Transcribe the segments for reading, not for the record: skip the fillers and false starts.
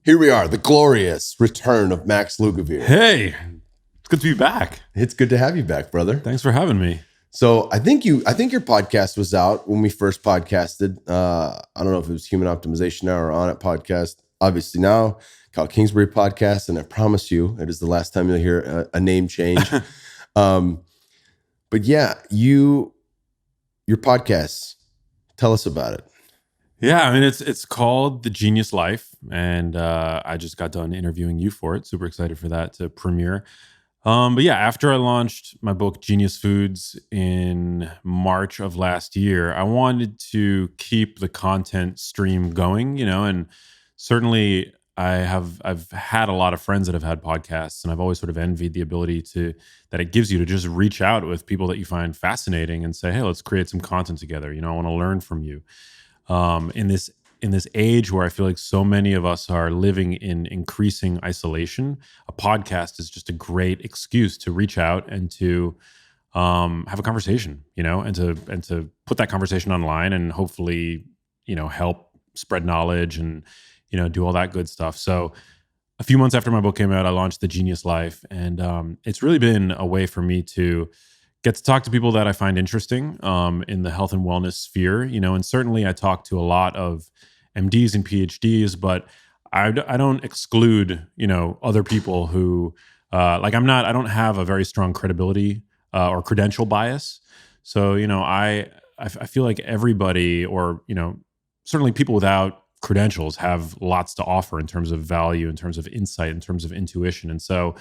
Here we are, the glorious return of Max Lugavere. Hey, it's good to be back. It's good to have you back, brother. Thanks for having me. So I think your podcast was out when we first podcasted. I don't know if it was Human Optimization Now or Onnit podcast. Obviously now, Kyle Kingsbury podcast, and I promise you, it is the last time you'll hear a name change. But yeah, your podcast. Tell us about it. Yeah, I mean it's called The Genius Life, and I just got done interviewing you for it. Super excited for that to premiere. But yeah, after I launched my book Genius Foods in March of last year, I wanted to keep the content stream going, and certainly I've had a lot of friends that have had podcasts, and I've always sort of envied the ability that it gives you to just reach out with people that you find fascinating and say, hey, let's create some content together. I want to learn from you. In this age where I feel like so many of us are living in increasing isolation, a podcast is just a great excuse to reach out and to have a conversation, and to put that conversation online and hopefully, help spread knowledge and, do all that good stuff. So a few months after my book came out, I launched The Genius Life, and it's really been a way for me to get to talk to people that I find interesting in the health and wellness sphere, and certainly I talk to a lot of MDs and PhDs, but I don't exclude, other people who, I don't have a very strong credibility or credential bias. So, I feel like everybody or, certainly people without credentials have lots to offer in terms of value, in terms of insight, in terms of intuition. And so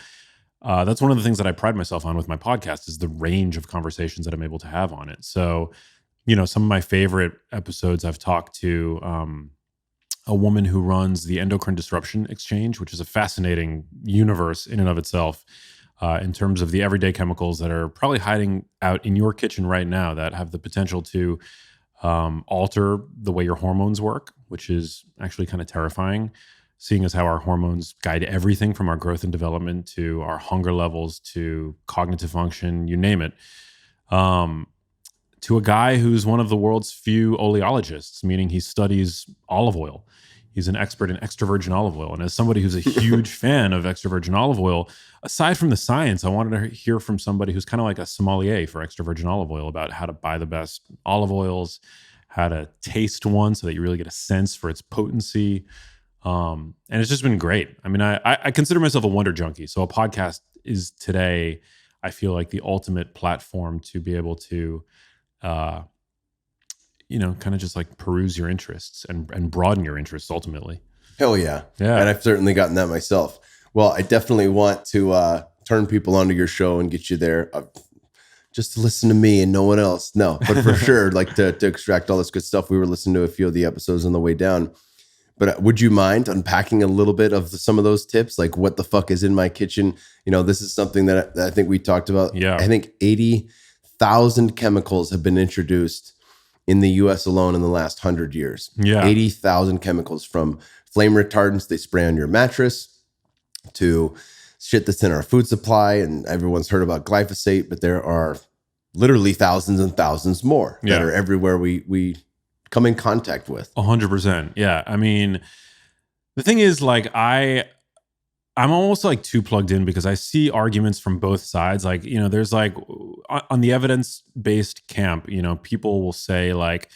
that's one of the things that I pride myself on with my podcast is the range of conversations that I'm able to have on it. So, some of my favorite episodes, I've talked to a woman who runs the Endocrine Disruption Exchange, which is a fascinating universe in and of itself in terms of the everyday chemicals that are probably hiding out in your kitchen right now that have the potential to alter the way your hormones work, which is actually kind of terrifying, seeing as how our hormones guide everything from our growth and development to our hunger levels to cognitive function, you name it. To a guy who's one of the world's few oleologists, meaning he studies olive oil. He's an expert in extra virgin olive oil. And as somebody who's a huge fan of extra virgin olive oil, aside from the science, I wanted to hear from somebody who's kind of like a sommelier for extra virgin olive oil about how to buy the best olive oils, how to taste one so that you really get a sense for its potency. And it's just been great. I mean, I consider myself a wonder junkie. So a podcast is today, I feel like the ultimate platform to be able to kind of just like peruse your interests and broaden your interests ultimately. Hell yeah. Yeah. And I've certainly gotten that myself. Well, I definitely want to turn people onto your show and get you there just to listen to me and no one else. No, but for sure, like to extract all this good stuff. We were listening to a few of the episodes on the way down. But would you mind unpacking a little bit of some of those tips? Like what the fuck is in my kitchen? This is something that I think we talked about. Yeah. I think 80,000 chemicals have been introduced in the US alone in the last 100 years. Yeah. 80,000 chemicals, from flame retardants they spray on your mattress to shit that's in our food supply. And everyone's heard about glyphosate, but there are literally thousands and thousands more that are everywhere we come in contact with. 100%. Yeah. I mean, the thing is, like, I'm almost like too plugged in because I see arguments from both sides. Like, there's like on the evidence-based camp, people will say like,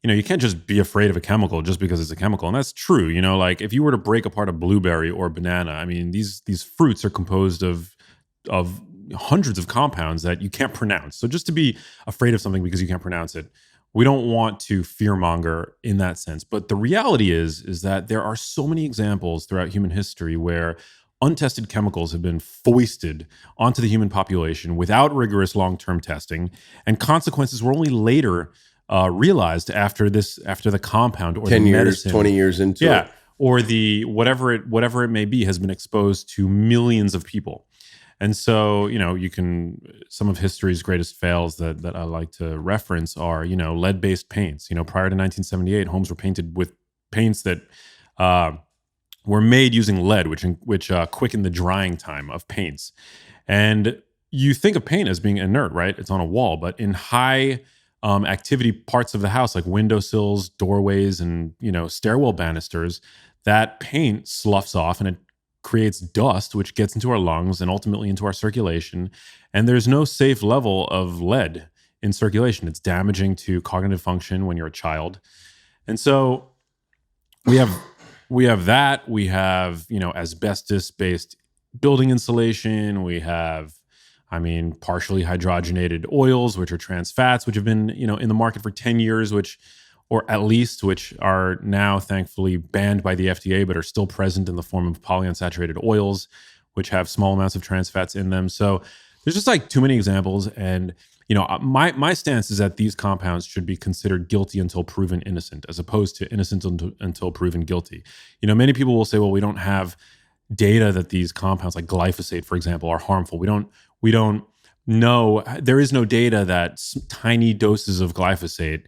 you can't just be afraid of a chemical just because it's a chemical. And that's true. Like if you were to break apart a blueberry or banana, I mean, these fruits are composed of hundreds of compounds that you can't pronounce. So just to be afraid of something because you can't pronounce it, we don't want to fearmonger in that sense. But the reality is that there are so many examples throughout human history where untested chemicals have been foisted onto the human population without rigorous long-term testing, and consequences were only later realized after the compound or 10 the years, medicine, 20 years into it. or the whatever it may be has been exposed to millions of people. And so, some of history's greatest fails that I like to reference are, lead-based paints. Prior to 1978, homes were painted with paints that were made using lead, which quickened the drying time of paints. And you think of paint as being inert, right? It's on a wall, but in high activity parts of the house, like windowsills, doorways, and stairwell banisters, that paint sloughs off and it creates dust, which gets into our lungs and ultimately into our circulation. And there's no safe level of lead in circulation. It's damaging to cognitive function when you're a child. And so we have that. We have, asbestos-based building insulation. We have, partially hydrogenated oils, which are trans fats, which have been, in the market for 10 years, which are now thankfully banned by the FDA, but are still present in the form of polyunsaturated oils, which have small amounts of trans fats in them. So there's just like too many examples. And, my stance is that these compounds should be considered guilty until proven innocent, as opposed to innocent until proven guilty. Many people will say, well, we don't have data that these compounds like glyphosate, for example, are harmful. We don't know. There is no data that tiny doses of glyphosate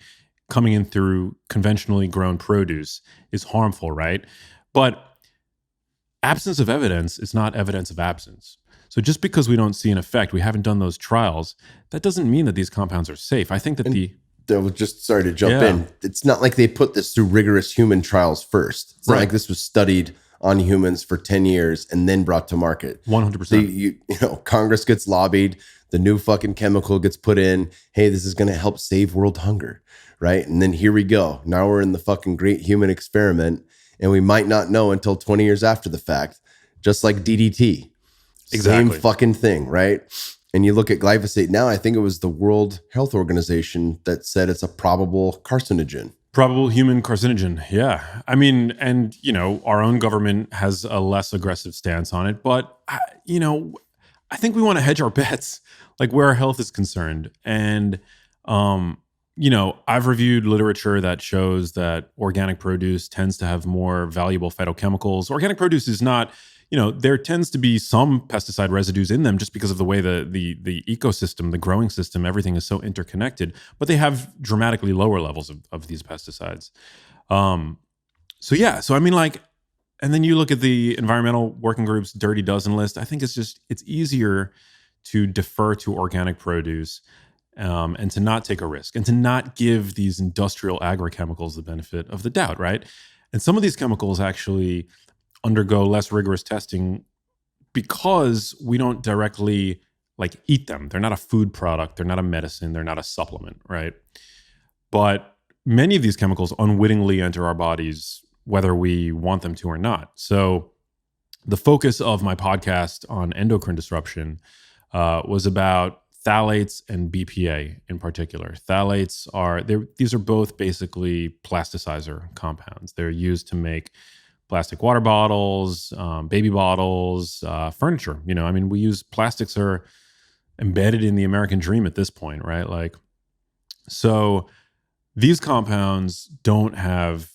coming in through conventionally grown produce is harmful, right? But absence of evidence is not evidence of absence. So just because we don't see an effect, we haven't done those trials, that doesn't mean that these compounds are safe. I think that sorry to jump in. It's not like they put this through rigorous human trials first. It's not like this was studied on humans for 10 years and then brought to market. 100%. Congress gets lobbied, the new fucking chemical gets put in. Hey, this is going to help save world hunger, right? And then here we go. Now we're in the fucking great human experiment, and we might not know until 20 years after the fact, just like DDT. Exactly. Same fucking thing, right? And you look at glyphosate now, I think it was the World Health Organization that said it's a probable carcinogen. Probable human carcinogen. Yeah. And, our own government has a less aggressive stance on it. But, I think we want to hedge our bets, like where our health is concerned. And, I've reviewed literature that shows that organic produce tends to have more valuable phytochemicals. Organic produce is not, there tends to be some pesticide residues in them just because of the way the ecosystem, the growing system, everything is so interconnected, but they have dramatically lower levels of these pesticides. And then you look at the environmental working group's dirty dozen list. I think it's easier to defer to organic produce and to not take a risk and to not give these industrial agrochemicals the benefit of the doubt, right? And some of these chemicals actually undergo less rigorous testing because we don't directly eat them. They're not a food product. They're not a medicine. They're not a supplement, right? But many of these chemicals unwittingly enter our bodies, whether we want them to or not. So the focus of my podcast on endocrine disruption was about phthalates and BPA in particular. Phthalates these are both basically plasticizer compounds. They're used to make plastic water bottles, baby bottles, furniture. We use plastics are embedded in the American dream at this point, right? So these compounds don't have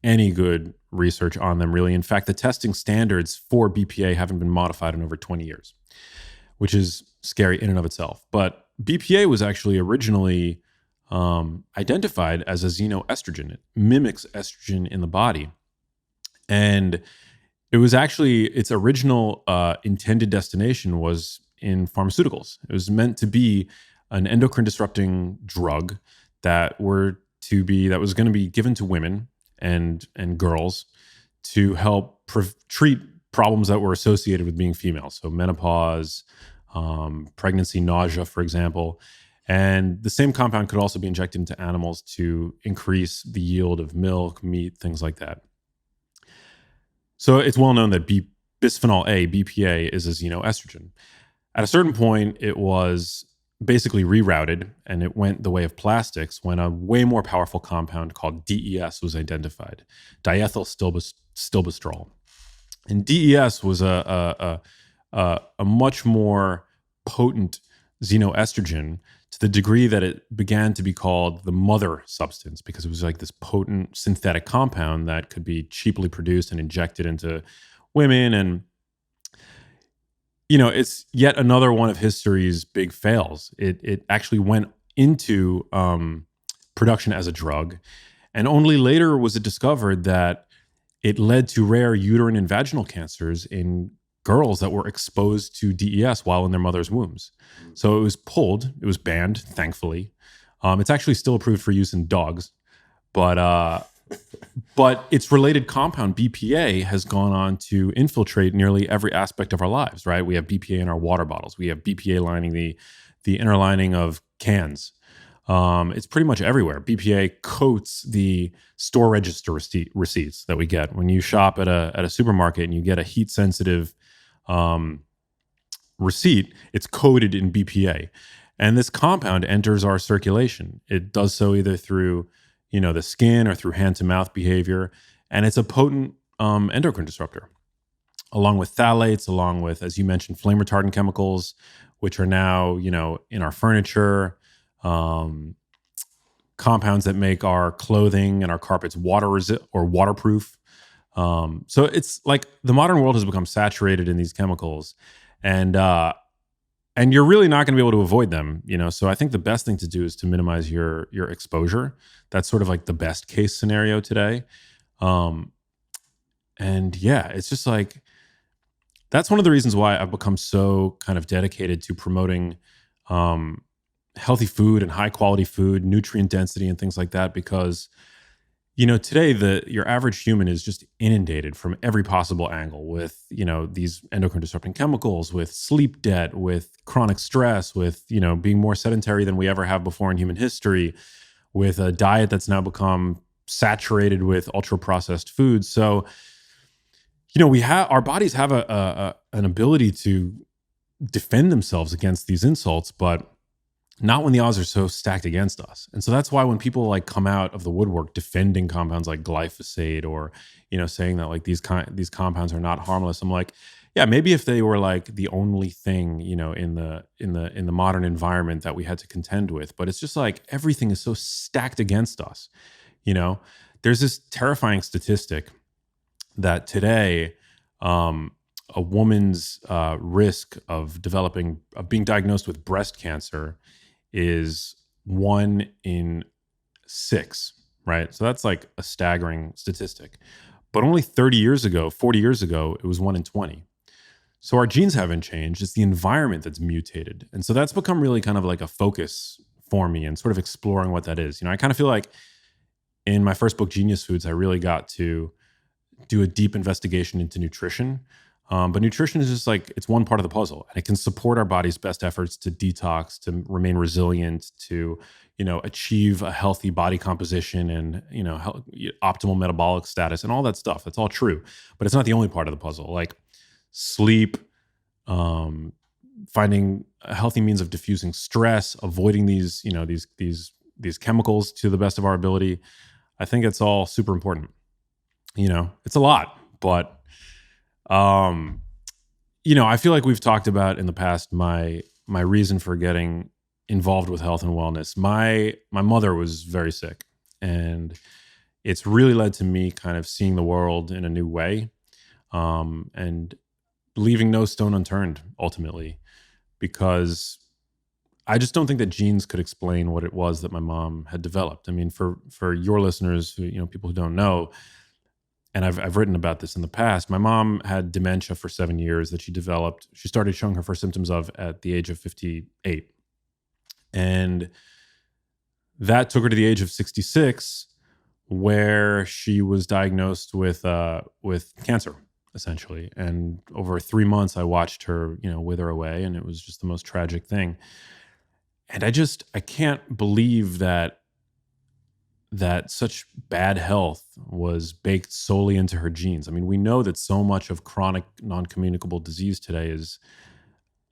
any good research on them, really. In fact, the testing standards for BPA haven't been modified in over 20 years, which is scary in and of itself. But BPA was actually originally identified as a xenoestrogen. It mimics estrogen in the body. And it was actually, its original intended destination was in pharmaceuticals. It was meant to be an endocrine disrupting drug that was going to be given to women and girls to help treat problems that were associated with being female. So menopause, pregnancy, nausea, for example. And the same compound could also be injected into animals to increase the yield of milk, meat, things like that. So it's well known that bisphenol A, BPA, is a xenoestrogen. At a certain point, it was basically rerouted and it went the way of plastics when a way more powerful compound called DES was identified, diethyl stilbestrol. And DES was a much more potent xenoestrogen to the degree that it began to be called the mother substance, because it was like this potent synthetic compound that could be cheaply produced and injected into women. And, it's yet another one of history's big fails. It actually went into production as a drug. And only later was it discovered that it led to rare uterine and vaginal cancers in girls that were exposed to DES while in their mother's wombs. So it was banned, thankfully. It's actually still approved for use in dogs, but its related compound BPA has gone on to infiltrate nearly every aspect of our lives. Right? We have BPA in our water bottles. We have BPA lining the inner lining of cans. It's pretty much everywhere. BPA coats the store register receipts that we get when you shop at a supermarket and you get a heat sensitive receipt. It's coated in BPA, and this compound enters our circulation. It does so either through the skin or through hand to mouth behavior, and it's a potent endocrine disruptor, along with phthalates, along with, as you mentioned, flame retardant chemicals, which are now in our furniture. Compounds that make our clothing and our carpets waterproof. So it's like the modern world has become saturated in these chemicals, and you're really not going to be able to avoid them. So I think the best thing to do is to minimize your exposure. That's sort of like the best case scenario today. And yeah, it's just like, that's one of the reasons why I've become so kind of dedicated to promoting healthy food and high quality food, nutrient density and things like that, because today your average human is just inundated from every possible angle with these endocrine disrupting chemicals, with sleep debt, with chronic stress, with being more sedentary than we ever have before in human history, with a diet that's now become saturated with ultra processed foods. So our bodies have an ability to defend themselves against these insults, but not when the odds are so stacked against us. And so that's why when people like come out of the woodwork defending compounds like glyphosate, or saying that like these compounds are not harmless, I'm like, yeah, maybe if they were like the only thing in the modern environment that we had to contend with, but it's just like everything is so stacked against us. There's this terrifying statistic that today a woman's risk of being diagnosed with breast cancer is 1 in 6, right? So that's like a staggering statistic. But only 40 years ago, it was 1 in 20. So our genes haven't changed. It's the environment that's mutated. And so that's become really kind of like a focus for me, and sort of exploring what that is. I kind of feel like in my first book, Genius Foods, I really got to do a deep investigation into nutrition. But nutrition is just like, it's one part of the puzzle, and it can support our body's best efforts to detox, to remain resilient, to, achieve a healthy body composition and, optimal metabolic status and all that stuff. That's all true, but it's not the only part of the puzzle. Like sleep, finding a healthy means of diffusing stress, avoiding these chemicals to the best of our ability. I think it's all super important. It's a lot, but I feel like we've talked about in the past my reason for getting involved with health and wellness. My mother was very sick, and it's really led to me kind of seeing the world in a new way, and leaving no stone unturned ultimately, because I just don't think that genes could explain what it was that my mom had developed. I mean, for your listeners who, people who don't know, and I've written about this in the past, my mom had dementia for 7 years that she developed. She started showing her first symptoms of at the age of 58. And that took her to the age of 66, where she was diagnosed with cancer, essentially. And over 3 months, I watched her, wither away, and it was just the most tragic thing. And I can't believe that such bad health was baked solely into her genes. I mean, we know that so much of chronic non-communicable disease today is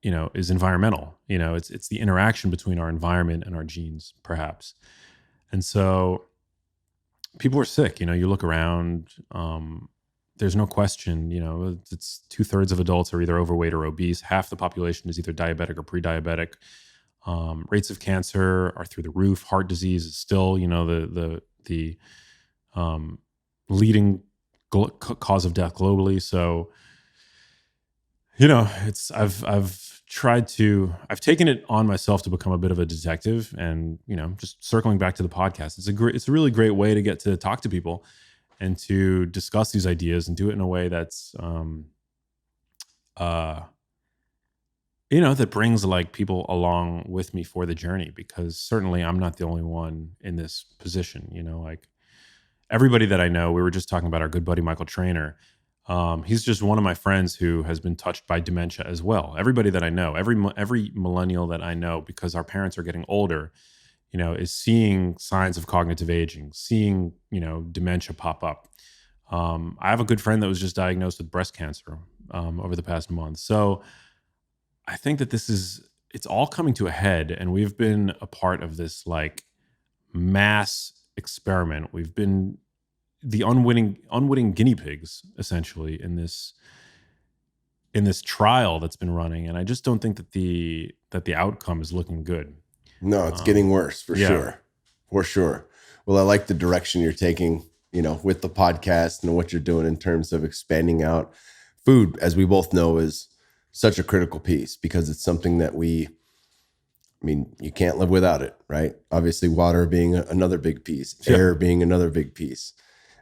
environmental. It's the interaction between our environment and our genes, perhaps. And so people are sick. You look around, there's no question, it's 2/3 of adults are either overweight or obese. Half the population is either diabetic or pre-diabetic. Rates of cancer are through the roof. Heart disease is still, the leading cause of death globally. So, I've taken it on myself to become a bit of a detective, and just circling back to the podcast, it's a really great way to get to talk to people and to discuss these ideas and do it in a way that's that brings like people along with me for the journey, because certainly I'm not the only one in this position. Like everybody that I know, we were just talking about our good buddy Michael Trainer. He's just one of my friends who has been touched by dementia as well. Everybody that I know, every millennial that I know, because our parents are getting older, is seeing signs of cognitive aging, seeing dementia pop up. I have a good friend that was just diagnosed with breast cancer over the past month. So I think that it's all coming to a head, and we've been a part of this like mass experiment. We've been the unwitting guinea pigs essentially in this trial that's been running, and I just don't think that the outcome is looking good. No, it's getting worse for sure. Well, I like the direction you're taking, with the podcast and what you're doing in terms of expanding out. Food, as we both know, is such a critical piece because it's something that you can't live without it, right? Obviously, water being another big piece, air being another big piece.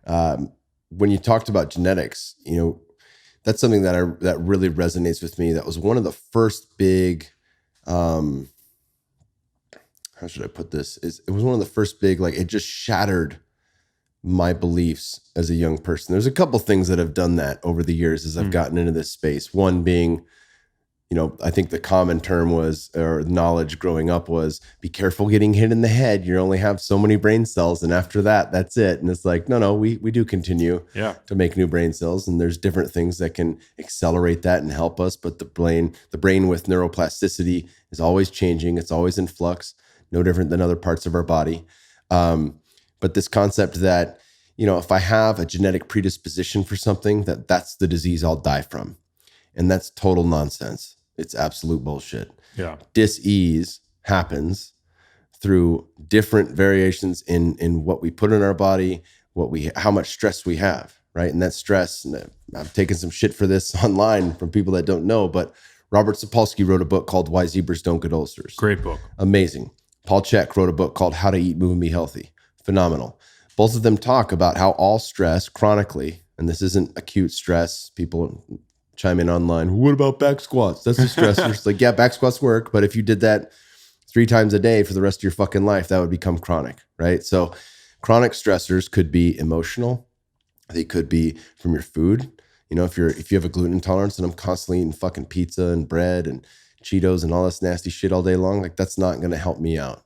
When you talked about genetics, that's something that really resonates with me. That was one of the first big, how should I put this? It was one of the first big, like it just shattered my beliefs as a young person. There's a couple things that have done that over the years as I've gotten into this space. One being, I think the common term was, or knowledge growing up was, be careful getting hit in the head. You only have so many brain cells. And after that, that's it. And it's like, no, we do continue to make new brain cells. And there's different things that can accelerate that and help us. But the brain with neuroplasticity is always changing. It's always in flux, no different than other parts of our body. But this concept that, if I have a genetic predisposition for something, that's the disease I'll die from. And that's total nonsense. It's absolute bullshit. Yeah. Dis-ease happens through different variations in what we put in our body, how much stress we have, right? And that stress, and I've taken some shit for this online from people that don't know, but Robert Sapolsky wrote a book called Why Zebras Don't Get Ulcers. Great book. Amazing. Paul Chek wrote a book called How to Eat, Move, and Be Healthy. Phenomenal. Both of them talk about how all stress chronically, and this isn't acute stress, people chime in online, what about back squats? That's a stressor. It's like, yeah, back squats work, but if you did that 3 times a day for the rest of your fucking life, that would become chronic, right? So chronic stressors could be emotional. They could be from your food. If you have a gluten intolerance and I'm constantly eating fucking pizza and bread and Cheetos and all this nasty shit all day long, like that's not going to help me out,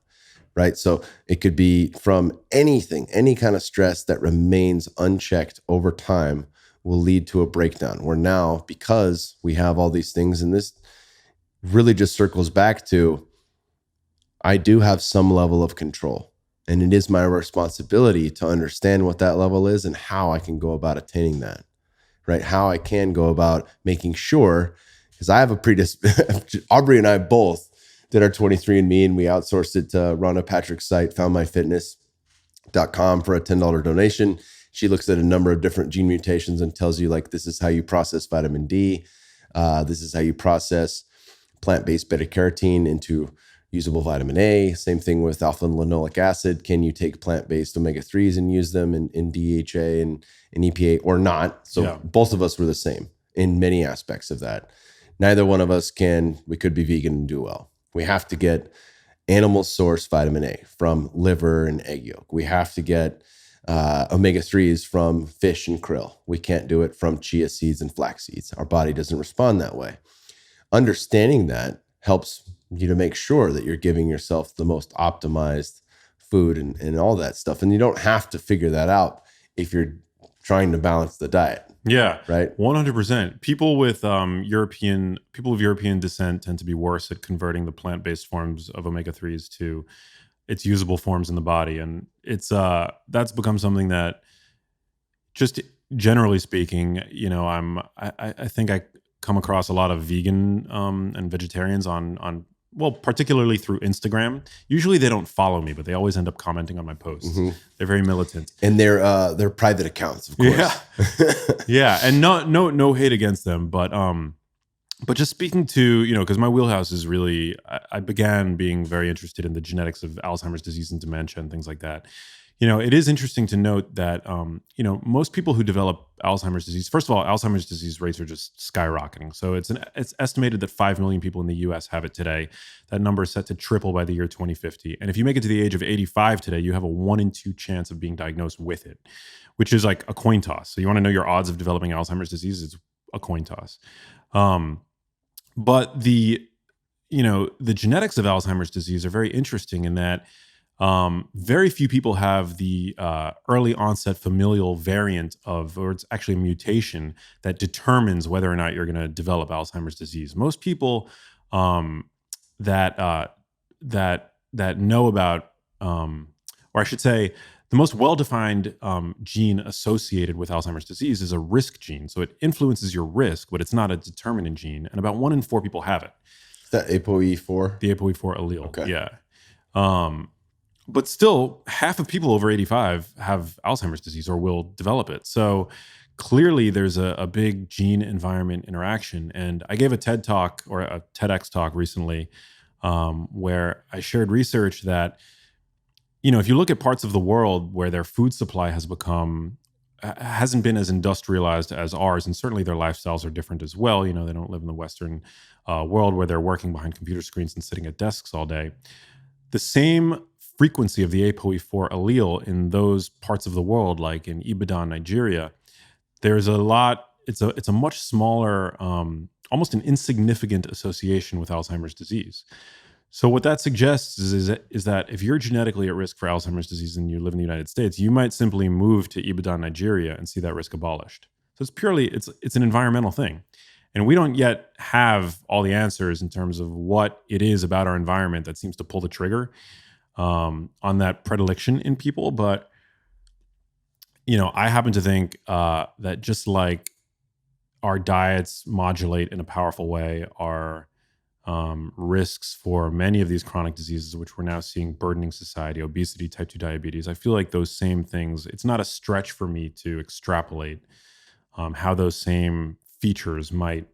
right? So it could be from anything, any kind of stress that remains unchecked over time will lead to a breakdown, where now, because we have all these things, and this really just circles back to, I do have some level of control, and it is my responsibility to understand what that level is and how I can go about attaining that, right? How I can go about making sure, because I have a Aubrey and I both did our 23andMe, and we outsourced it to Rhonda Patrick's site, foundmyfitness.com, for a $10 donation. She looks at a number of different gene mutations and tells you, like, this is how you process vitamin D. This is how you process plant-based beta-carotene into usable vitamin A. Same thing with alpha-linoleic acid. Can you take plant-based omega-3s and use them in DHA and EPA or not? So both of us were the same in many aspects of that. Neither one of us we could be vegan and do well. We have to get animal source vitamin A from liver and egg yolk. We have to get omega-3s from fish and krill. We can't do it from chia seeds and flax seeds. Our body doesn't respond that way. Understanding that helps you to make sure that you're giving yourself the most optimized food and all that stuff. And you don't have to figure that out if you're trying to balance the diet. Yeah. Right. 100%. People of European descent tend to be worse at converting the plant-based forms of omega-3s to its usable forms in the body. And it's that's become something that, just generally speaking, I think I come across a lot of vegan and vegetarians on particularly through Instagram. Usually they don't follow me, but they always end up commenting on my posts. Mm-hmm. They're very militant. And they're private accounts, of course. Yeah. Yeah. And no hate against them, but just speaking to, because my wheelhouse is really, I began being very interested in the genetics of Alzheimer's disease and dementia and things like that. it is interesting to note that, most people who develop Alzheimer's disease, first of all, Alzheimer's disease rates are just skyrocketing. So it's estimated that 5 million people in the US have it today. That number is set to triple by the year 2050. And if you make it to the age of 85 today, you have a 1 in 2 chance of being diagnosed with it, which is like a coin toss. So you want to know your odds of developing Alzheimer's disease, it's a coin toss. But the genetics of Alzheimer's disease are very interesting in that very few people have the early onset familial variant or it's actually a mutation that determines whether or not you're going to develop Alzheimer's disease. Most people that know about, or I should say, the most well-defined gene associated with Alzheimer's disease is a risk gene. So it influences your risk, but it's not a determinant gene. And about 1 in 4 people have it. Is that ApoE4? The ApoE4 allele. Okay. Yeah. But still, half of people over 85 have Alzheimer's disease or will develop it. So clearly there's a big gene environment interaction. And I gave a TED talk or a TEDx talk recently where I shared research that, if you look at parts of the world where their food supply hasn't been as industrialized as ours, and certainly their lifestyles are different as well. They don't live in the Western world where they're working behind computer screens and sitting at desks all day. The same frequency of the ApoE4 allele in those parts of the world, like in Ibadan, Nigeria, there's a lot. It's a much smaller, almost an insignificant association with Alzheimer's disease. So what that suggests is that if you're genetically at risk for Alzheimer's disease and you live in the United States, you might simply move to Ibadan, Nigeria, and see that risk abolished. So it's purely it's an environmental thing. And we don't yet have all the answers in terms of what it is about our environment that seems to pull the trigger on that predilection in people. But, I happen to think that just like our diets modulate in a powerful way our risks for many of these chronic diseases, which we're now seeing burdening society, obesity, type 2 diabetes, I feel like those same things, it's not a stretch for me to extrapolate how those same features might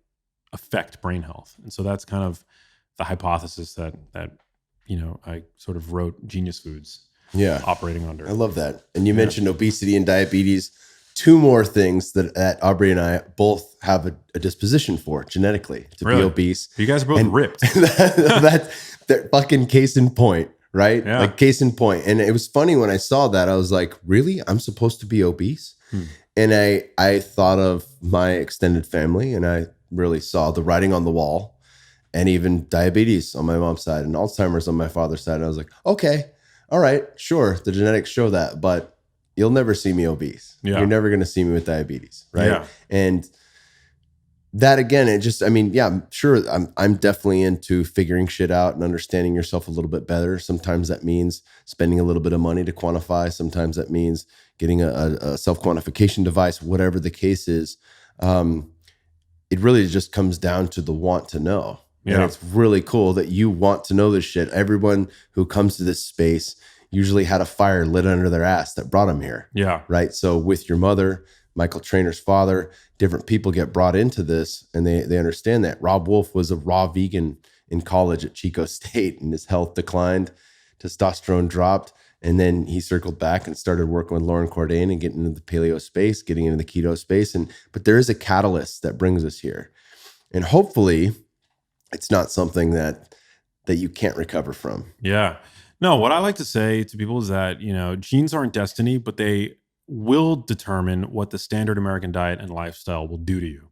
affect brain health. And so that's kind of the hypothesis that I sort of wrote Genius Foods operating under. I love that. And you mentioned obesity and diabetes, 2 more things that Aubrey and I both have a disposition for genetically to be obese. You guys are both ripped. That's the fucking case in point, right? Yeah. Like case in point. And it was funny when I saw that, I was like, really? I'm supposed to be obese? And I thought of my extended family, and I really saw the writing on the wall, and even diabetes on my mom's side and Alzheimer's on my father's side. And I was like, okay, all right, sure. The genetics show that, but you'll never see me obese. Yeah. You're never going to see me with diabetes. Right. Yeah. And that again, sure. I'm definitely into figuring shit out and understanding yourself a little bit better. Sometimes that means spending a little bit of money to quantify. Sometimes that means getting a self-quantification device, whatever the case is. It really just comes down to the want to know. Yeah. And it's really cool that you want to know this shit. Everyone who comes to this space usually had a fire lit under their ass that brought them here. Yeah. Right. So with your mother, Michael Trainor's father, different people get brought into this, and they understand that. Rob Wolf was a raw vegan in college at Chico State, and his health declined, testosterone dropped, and then he circled back and started working with Lauren Cordain and getting into the paleo space, getting into the keto space. But there is a catalyst that brings us here, and hopefully it's not something that you can't recover from. Yeah. No, what I like to say to people is that, genes aren't destiny, but they will determine what the standard American diet and lifestyle will do to you.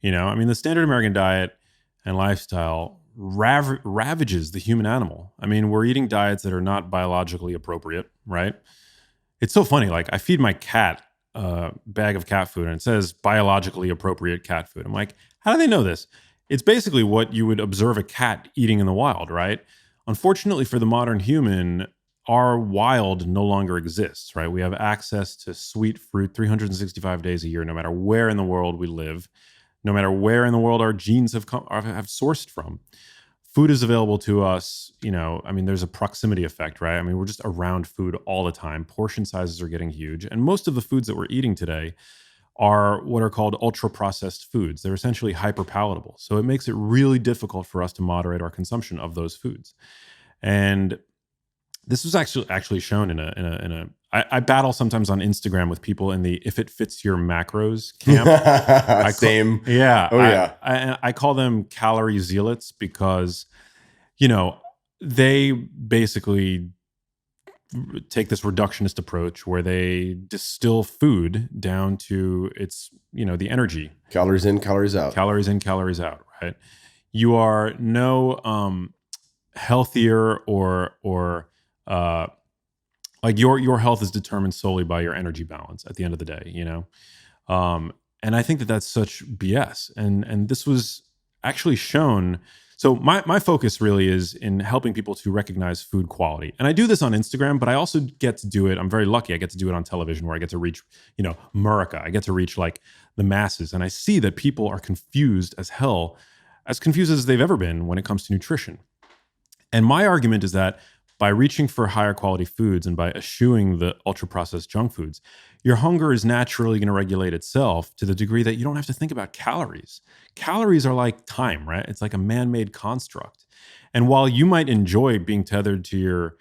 The standard American diet and lifestyle ravages the human animal. We're eating diets that are not biologically appropriate, right? It's so funny. Like, I feed my cat a bag of cat food and it says biologically appropriate cat food. I'm like, how do they know this? It's basically what you would observe a cat eating in the wild, right? Unfortunately for the modern human, our wild no longer exists, right? We have access to sweet fruit 365 days a year, no matter where in the world we live, no matter where in the world our genes have sourced from. Food is available to us, there's a proximity effect, right? We're just around food all the time. Portion sizes are getting huge. And most of the foods that we're eating today are what are called ultra-processed foods. They're essentially hyper-palatable. So it makes it really difficult for us to moderate our consumption of those foods. And This was actually shown in a. I battle sometimes on Instagram with people in the if it fits your macros camp. Same. Yeah. Oh yeah. I call them calorie zealots because, you know, they basically take this reductionist approach where they distill food down to its, the energy. Calories in, calories out. Calories in, calories out, right? You are no healthier or like your health is determined solely by your energy balance at the end of the day, and I think that that's such BS. And this was actually shown. So my focus really is in helping people to recognize food quality. And I do this on Instagram, but I also get to do it. I'm very lucky. I get to do it on television where I get to reach, America. I get to reach like the masses. And I see that people are confused as hell, as confused as they've ever been when it comes to nutrition. And my argument is that by reaching for higher quality foods and by eschewing the ultra processed junk foods, your hunger is naturally going to regulate itself to the degree that you don't have to think about calories. Calories are like time, right? It's like a man-made construct. And while you might enjoy being tethered to your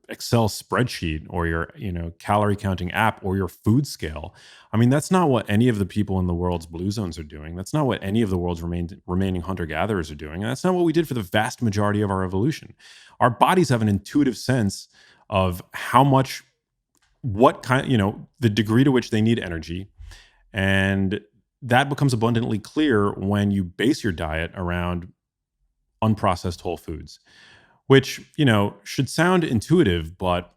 Excel spreadsheet or your calorie counting app or your food scale, I mean, that's not what any of the people in the world's blue zones are doing. That's not what any of the world's remaining hunter-gatherers are doing. And that's not what we did for the vast majority of our evolution. Our bodies have an intuitive sense of what kind, the degree to which they need energy. And that becomes abundantly clear when you base your diet around unprocessed whole foods, which, should sound intuitive, but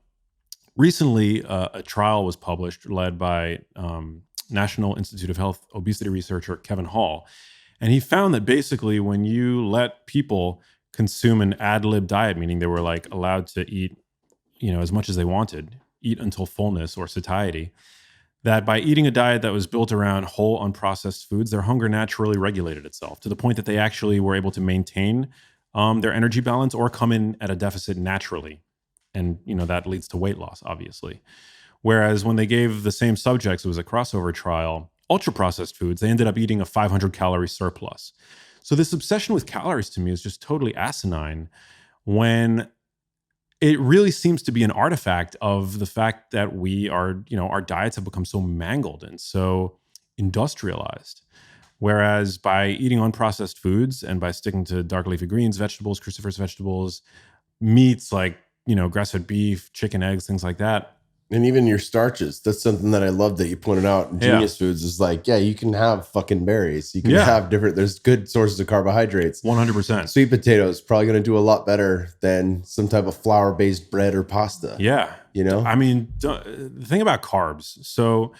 recently a trial was published led by National Institute of Health obesity researcher Kevin Hall. And he found that basically when you let people consume an ad lib diet, meaning they were like allowed to eat, as much as they wanted, eat until fullness or satiety, that by eating a diet that was built around whole unprocessed foods, their hunger naturally regulated itself to the point that they actually were able to maintain their energy balance or come in at a deficit naturally. And, that leads to weight loss, obviously. Whereas when they gave the same subjects, it was a crossover trial, ultra processed foods, they ended up eating a 500 calorie surplus. So this obsession with calories to me is just totally asinine when it really seems to be an artifact of the fact that our diets have become so mangled and so industrialized. Whereas by eating unprocessed foods and by sticking to dark leafy greens, vegetables, cruciferous vegetables, meats like, grass-fed beef, chicken, eggs, things like that. And even your starches. That's something that I love that you pointed out in Genius Foods is like, you can have fucking berries. You can have there's good sources of carbohydrates. 100%. Sweet potatoes, probably going to do a lot better than some type of flour-based bread or pasta. Yeah. I mean, the thing about carbs. So,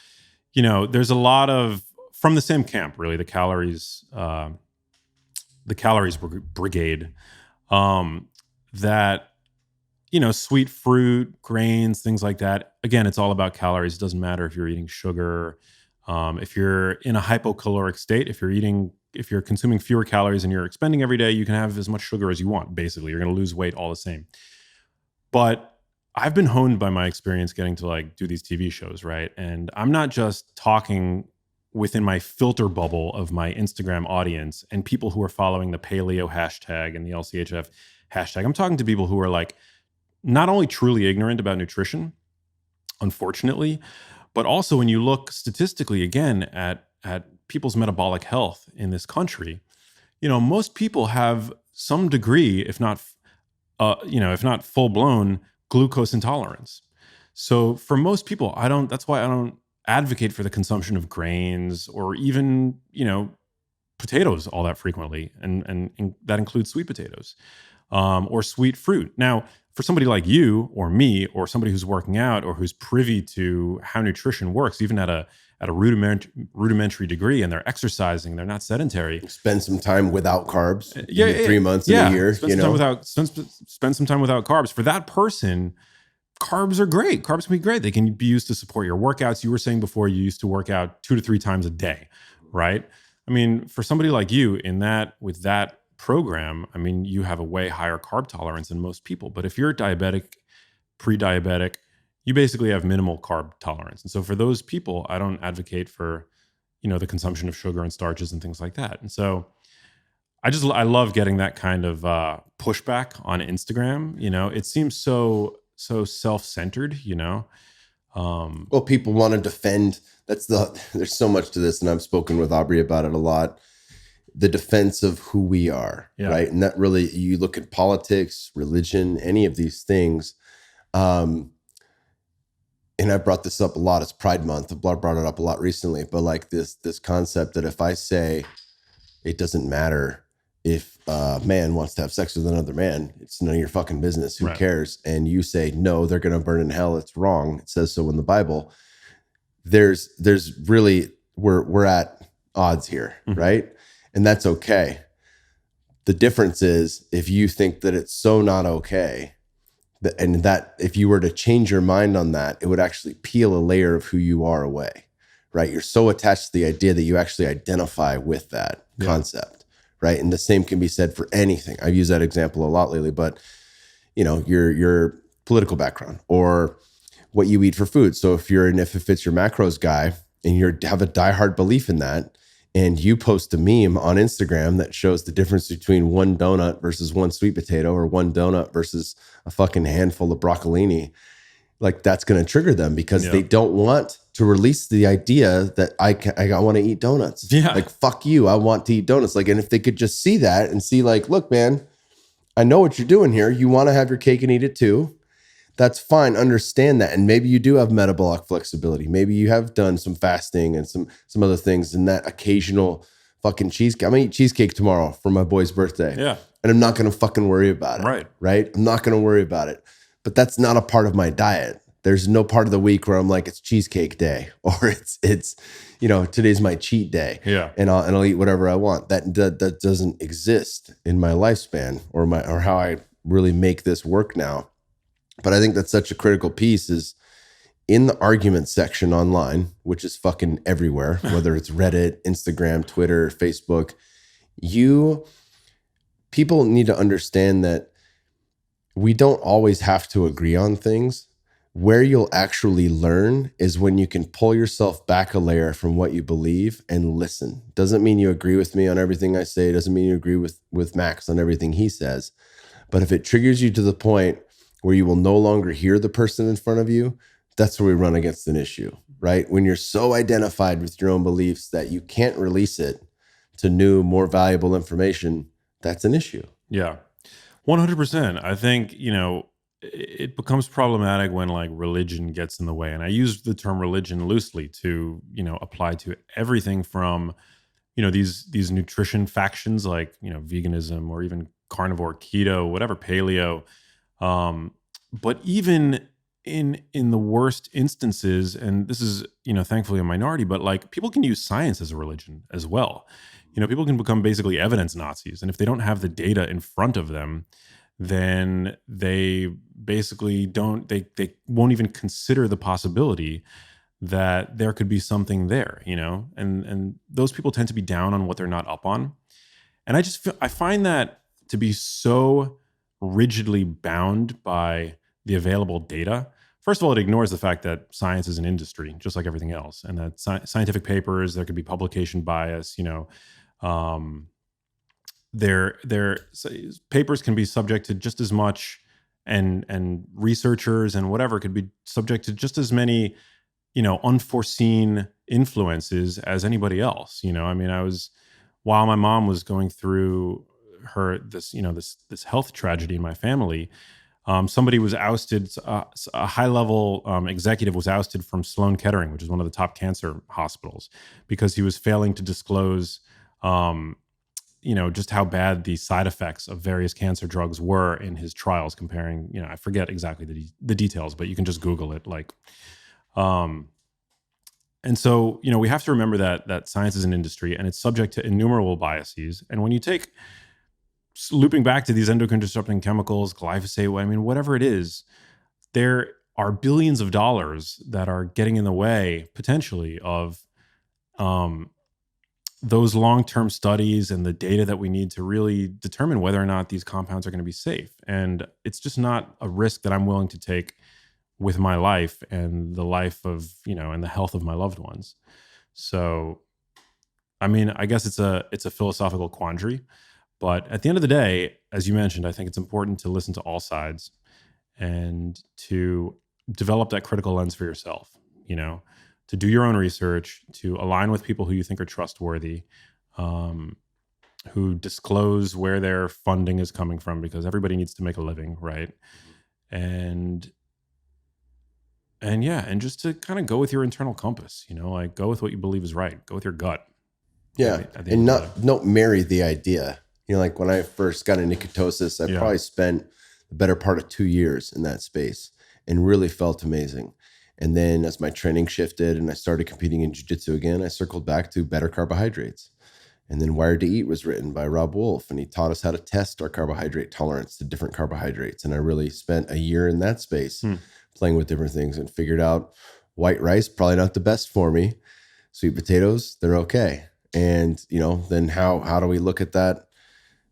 there's a lot of, from the same camp, really, the calories brigade, that, sweet fruit, grains, things like that. Again, it's all about calories. It doesn't matter if you're eating sugar, if you're in a hypocaloric state, if you're consuming fewer calories and you're expending every day, you can have as much sugar as you want. Basically, you're going to lose weight all the same. But I've been honed by my experience getting to like do these TV shows, right? And I'm not just talking within my filter bubble of my Instagram audience and people who are following the paleo hashtag and the LCHF hashtag. I'm talking to people who are like not only truly ignorant about nutrition, unfortunately, but also when you look statistically again at people's metabolic health in this country, most people have some degree, if not full blown glucose intolerance. So for most people, that's why I don't advocate for the consumption of grains or even, potatoes all that frequently. And that includes sweet potatoes, or sweet fruit. Now, for somebody like you or me or somebody who's working out or who's privy to how nutrition works, even at a rudimentary degree, and they're exercising, they're not sedentary. Spend some time without carbs. 3 months in a year. Spend some time without carbs. For that person, carbs are great. Carbs can be great. They can be used to support your workouts. You were saying before you used to work out 2 to 3 times a day, right? I mean, for somebody like you with that program, I mean, you have a way higher carb tolerance than most people. But if you're diabetic, pre-diabetic, you basically have minimal carb tolerance. And so for those people, I don't advocate for, the consumption of sugar and starches and things like that. And so I love getting that kind of pushback on Instagram. It seems so self-centered. Well, people want to defend. There's so much to this, and I've spoken with Aubrey about it a lot. The defense of who we are, Yeah. right? And that really, you look at politics, religion, any of these things. And I brought this up a lot. It's Pride Month. I've brought it up a lot recently, but like this concept that if I say it doesn't matter if a man wants to have sex with another man, it's none of your fucking business. Who Right. cares? And you say, no, they're going to burn in hell. It's wrong. It says so in the Bible. There's really, we're at odds here, Mm-hmm. right? And that's okay. The difference is if you think that it's so not okay, and that if you were to change your mind on that, it would actually peel a layer of who you are away, right? You're so attached to the idea that you actually identify with that concept, right? And the same can be said for anything. I've used that example a lot lately, but your political background or what you eat for food. So if it fits your macros guy and you have a diehard belief in that, and you post a meme on Instagram that shows the difference between one donut versus one sweet potato, or one donut versus a fucking handful of broccolini, like that's going to trigger them because they don't want to release the idea that I want to eat donuts. Yeah. Like, fuck you. I want to eat donuts. Like, and if they could just see that and see like, look, man, I know what you're doing here. You want to have your cake and eat it too. That's fine. Understand that. And maybe you do have metabolic flexibility. Maybe you have done some fasting and some other things, and that occasional fucking cheesecake. I'm going to eat cheesecake tomorrow for my boy's birthday. Yeah. And I'm not going to fucking worry about it. Right. I'm not going to worry about it. But that's not a part of my diet. There's no part of the week where I'm like, it's cheesecake day, or it's today's my cheat day. Yeah. And I'll eat whatever I want. That doesn't exist in my lifespan or how I really make this work now. But I think that's such a critical piece is in the argument section online, which is fucking everywhere, whether it's Reddit, Instagram, Twitter, Facebook, people need to understand that we don't always have to agree on things. Where you'll actually learn is when you can pull yourself back a layer from what you believe and listen. Doesn't mean you agree with me on everything I say. Doesn't mean you agree with Max on everything he says. But if it triggers you to the point where you will no longer hear the person in front of you, that's where we run against an issue, right? When you're so identified with your own beliefs that you can't release it to new, more valuable information, that's an issue. Yeah, 100%. I think, it becomes problematic when like religion gets in the way. And I use the term religion loosely to, apply to everything from, these nutrition factions like, veganism or even carnivore, keto, whatever, paleo. But even in the worst instances, and this is, thankfully a minority, but like people can use science as a religion as well. People can become basically evidence Nazis. And if they don't have the data in front of them, then they basically they won't even consider the possibility that there could be something there, and those people tend to be down on what they're not up on. And I find that to be so rigidly bound by the available data. First of all, it ignores the fact that science is an industry, just like everything else, and that scientific papers, there could be publication bias. Their papers can be subject to just as much, and researchers and whatever could be subject to just as many, unforeseen influences as anybody else. While my mom was going through this health tragedy in my family, somebody was ousted. A high-level executive was ousted from Sloan Kettering, which is one of the top cancer hospitals, because he was failing to disclose, just how bad the side effects of various cancer drugs were in his trials. Comparing, I forget exactly the details, but you can just Google it. And so, we have to remember that science is an industry and it's subject to innumerable biases. And when you take looping back to these endocrine disrupting chemicals, glyphosate, whatever it is, there are billions of dollars that are getting in the way potentially of those long-term studies and the data that we need to really determine whether or not these compounds are going to be safe. And it's just not a risk that I'm willing to take with my life and the life of, and the health of my loved ones. So, I guess it's a philosophical quandary. But at the end of the day, as you mentioned, I think it's important to listen to all sides and to develop that critical lens for yourself, to do your own research, to align with people who you think are trustworthy, who disclose where their funding is coming from, because everybody needs to make a living, right? And just to kind of go with your internal compass, like go with what you believe is right, go with your gut. Yeah. And not marry the idea. Like when I first got into ketosis, I probably spent the better part of 2 years in that space and really felt amazing. And then as my training shifted and I started competing in jiu-jitsu again, I circled back to better carbohydrates. And then Wired to Eat was written by Rob Wolf, and he taught us how to test our carbohydrate tolerance to different carbohydrates. And I really spent a year in that space playing with different things and figured out white rice, probably not the best for me. Sweet potatoes, they're okay. And, then how do we look at that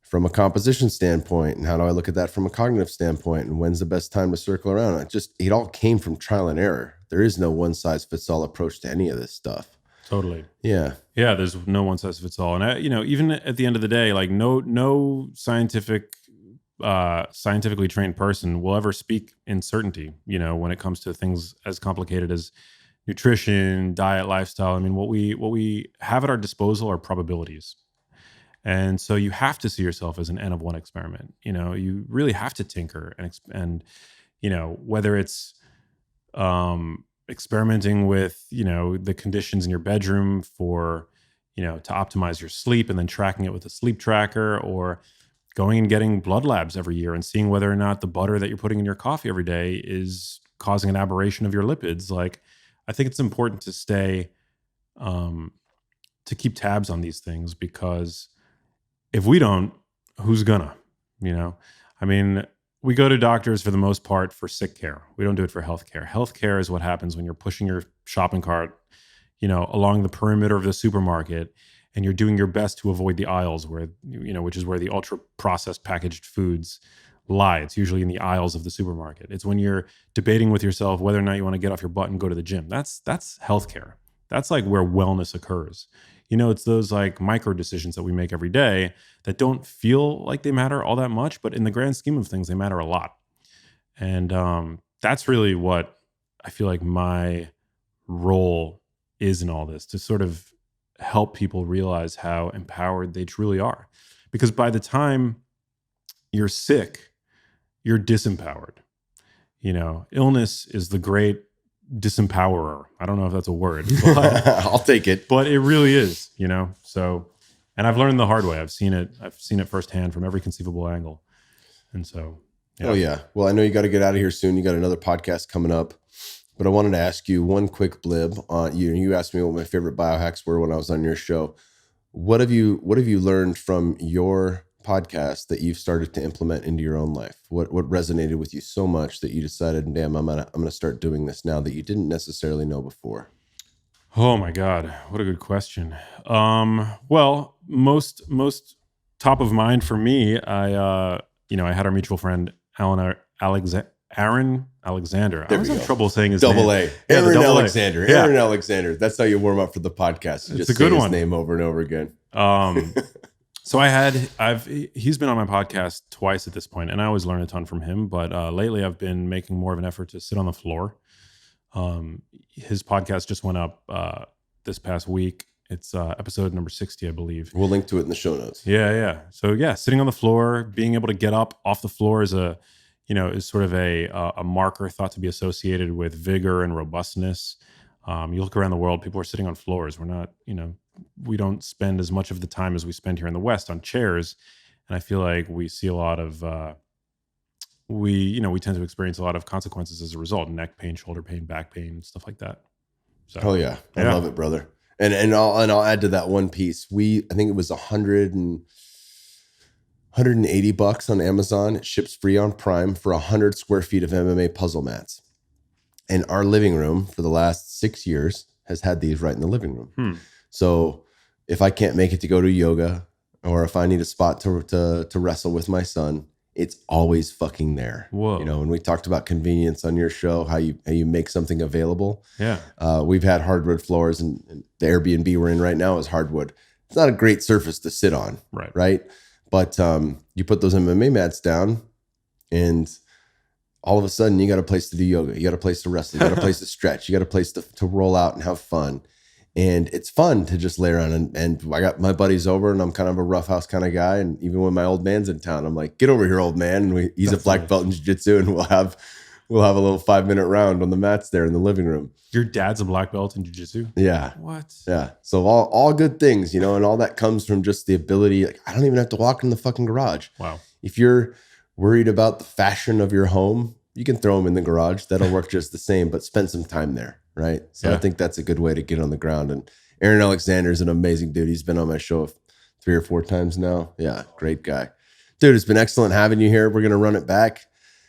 from a composition standpoint? And how do I look at that from a cognitive standpoint? And when's the best time to circle around? It all came from trial and error. There is no one size fits all approach to any of this stuff. Totally. Yeah. Yeah. There's no one size fits all. And even at the end of the day, like no scientifically trained person will ever speak in certainty, when it comes to things as complicated as nutrition, diet, lifestyle. I mean, what we have at our disposal are probabilities. And so you have to see yourself as an N of one experiment. You really have to tinker and whether it's, experimenting with, the conditions in your bedroom for, to optimize your sleep and then tracking it with a sleep tracker, or going and getting blood labs every year and seeing whether or not the butter that you're putting in your coffee every day is causing an aberration of your lipids. Like, I think it's important to stay, to keep tabs on these things, because if we don't, who's gonna, I mean, we go to doctors for the most part for sick care. We don't do it for healthcare. Healthcare is what happens when you're pushing your shopping cart, along the perimeter of the supermarket, and you're doing your best to avoid the aisles where, which is where the ultra processed packaged foods lie. It's usually in the aisles of the supermarket. It's when you're debating with yourself whether or not you want to get off your butt and go to the gym. That's healthcare. That's like where wellness occurs. It's those like micro decisions that we make every day that don't feel like they matter all that much, but in the grand scheme of things, they matter a lot. And that's really what I feel like my role is in all this, to sort of help people realize how empowered they truly are. Because by the time you're sick, you're disempowered. Illness is the great disempowerer. I don't know if that's a word, but I'll take it. But it really is, So, and I've learned the hard way. I've seen it firsthand from every conceivable angle. And so, yeah. Oh yeah. Well, I know you got to get out of here soon. You got another podcast coming up, but I wanted to ask you one quick blib on you. You asked me what my favorite biohacks were when I was on your show. What have you learned from your podcast that you've started to implement into your own life? What resonated with you so much that you decided, damn, I'm gonna start doing this now, that you didn't necessarily know before? Oh my God, what a good question. Well, most top of mind for me, I had our mutual friend Aaron Alexander. I was having trouble saying his double name. Aaron Alexander. Yeah. Aaron Alexander. That's how you warm up for the podcast. You it's just a good say one. His name over and over again. So he's been on my podcast twice at this point, and I always learn a ton from him. But lately, I've been making more of an effort to sit on the floor. His podcast just went up this past week. It's episode number 60, I believe. We'll link to it in the show notes. Yeah. So yeah, sitting on the floor, being able to get up off the floor is is sort of a marker thought to be associated with vigor and robustness. You look around the world, people are sitting on floors. We're not, we don't spend as much of the time as we spend here in the West on chairs. And I feel like we see a lot of, we tend to experience a lot of consequences as a result: neck pain, shoulder pain, back pain, stuff like that. So, oh yeah. I love it, brother. And I'll add to that one piece. I think it was $180 on Amazon. It ships free on Prime for 100 square feet of MMA puzzle mats. And our living room for the last 6 years has had these right in the living room. So if I can't make it to go to yoga, or if I need a spot to wrestle with my son, it's always fucking there. Whoa. And we talked about convenience on your show, how you make something available. Yeah. We've had hardwood floors, and the Airbnb we're in right now is hardwood. It's not a great surface to sit on. Right. Right. But you put those MMA mats down, and all of a sudden you got a place to do yoga. You got a place to wrestle. You got a place to stretch. You got a place to roll out and have fun. And it's fun to just lay around. And I got my buddies over, and I'm kind of a roughhouse kind of guy. And even when my old man's in town, I'm like, get over here, old man. And he's a black belt in jiu-jitsu, and we'll have a little 5-minute round on the mats there in the living room. Your dad's a black belt in jiu-jitsu? Yeah. What? Yeah. So all good things, you know, and all that comes from just the ability. Like, I don't even have to walk in the fucking garage. Wow. If you're worried about the fashion of your home, you can throw them in the garage. That'll work just the same, but spend some time there. Right. So I think that's a good way to get on the ground. And Aaron Alexander is an amazing dude. He's been on my show 3 or 4 times now. Yeah. Great guy. Dude, it's been excellent having you here. We're going to run it back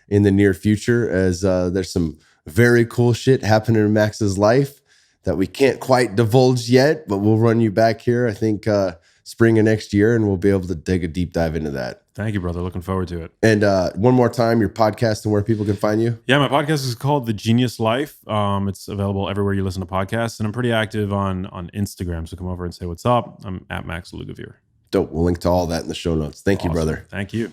in the near future as there's some very cool shit happening in Max's life that we can't quite divulge yet, but we'll run you back here, I think, spring of next year, and we'll be able to dig a deep dive into that. Thank you, brother. Looking forward to it. And one more time, your podcast and where people can find you. Yeah, my podcast is called The Genius Life. It's available everywhere you listen to podcasts, and I'm pretty active on Instagram. So come over and say what's up. I'm at Max Lugavere. Dope. We'll link to all that in the show notes. Thank you, brother. Thank you.